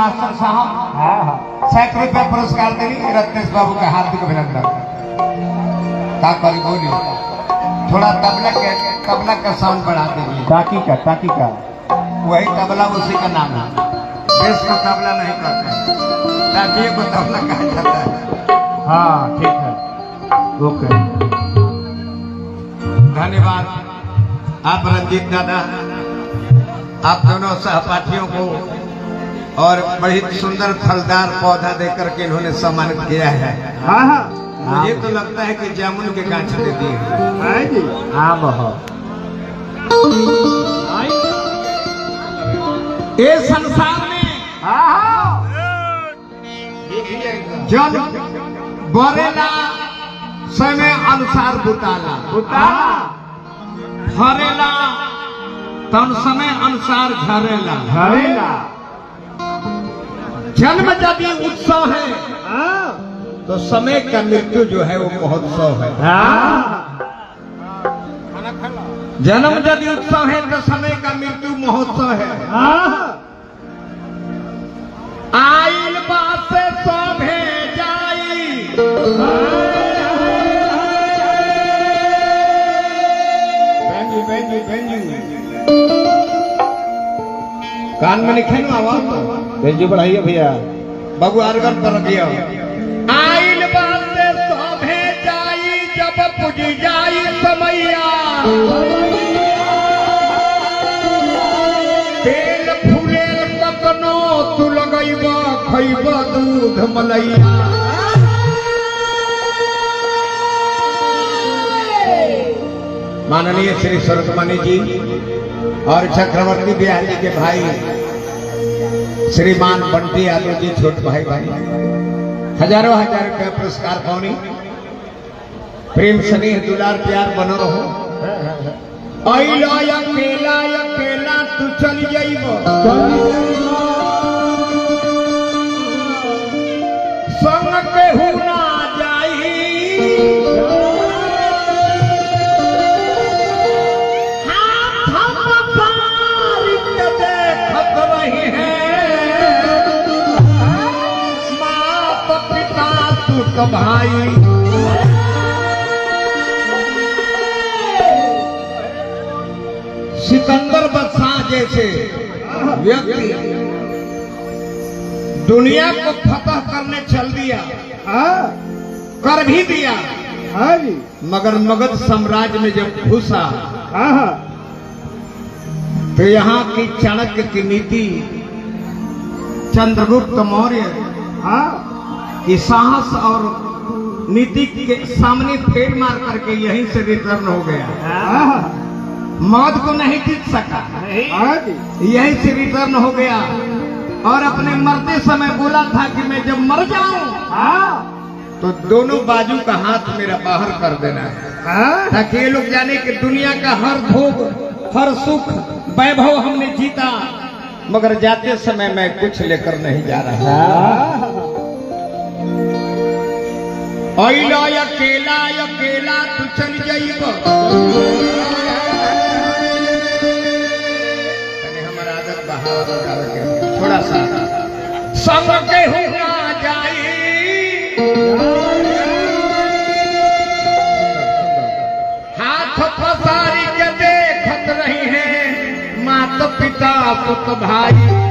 Master साहब। हाँ 100 रुपया पुरस्कार देनी रत्नेश बाबू के हार्दिक अभिनंदन। का करी बोली थोड़ा तबला का साउंड बढ़ा दीजिए। टाकी का वही तबला उसी का नाम है। देश को तबला नहीं कहते, टाकी को तबला कहा जाता है। हाँ ठीक है ओके धन्यवाद आप रंजीत दादा, आप दोनों सहपाठियों को और बड़ी सुंदर फलदार पौधा देकर के इन्होंने सम्मानित किया है। हाँ मुझे तो लगता है कि जामुन के गाछ दे दिए। हाँ बहुत ये संसार में जल बरेला समय अनुसार बुताला फरेला तन समय अनुसार घरेला। जन्म यदि उत्सव है तो समय का मृत्यु जो है वो महोत्सव है। जन्म यदि उत्सव है तो समय का मृत्यु महोत्सव है। आइल बात से शोभे जाई कान में लिखे ना आवाज बेंजू बढ़ाइए भैया बाबू आर्गन पर रखिए। आइल बात से शोभे जाई जब पुज जाई समैया तेल फूलेल कतनो तू लगैब खैब दूध मलैया। माननीय श्री स्वर्गमणि जी और चक्रवर्ती बिहारी के भाई श्रीमान बंटी यादव जी छोट भाई हजारों हजार रुपया पुरस्कार पानी। प्रेम स्नेह दुलार प्यार बनो रहो। अकेला अकेला तू चल जाइब संग केहू ना जाई भाई। सिकंदर बादशाह जैसे व्यक्ति दुनिया को फतह करने चल दिया, कर भी दिया, मगर मगध साम्राज्य में जब घुसा तो यहाँ की चाणक्य की नीति चंद्रगुप्त मौर्य कि साहस और नीति के सामने फेर मार करके यहीं से रिटर्न हो गया। मौत को नहीं जीत सका, यहीं से रिटर्न हो गया और अपने मरते समय बोला था कि मैं जब मर जाऊं तो दोनों बाजू का हाथ मेरा बाहर कर देना है, ताकि ये लोग जाने कि दुनिया का हर भोग हर सुख वैभव हमने जीता, मगर जाते समय मैं कुछ लेकर नहीं जा रहा। अकेला अकेला तू चल जाइब हमारा आदत बहाव थोड़ा सा संग केहू ना जाई हाथ पसारी के देखत रही है माता पिता पुत भाई।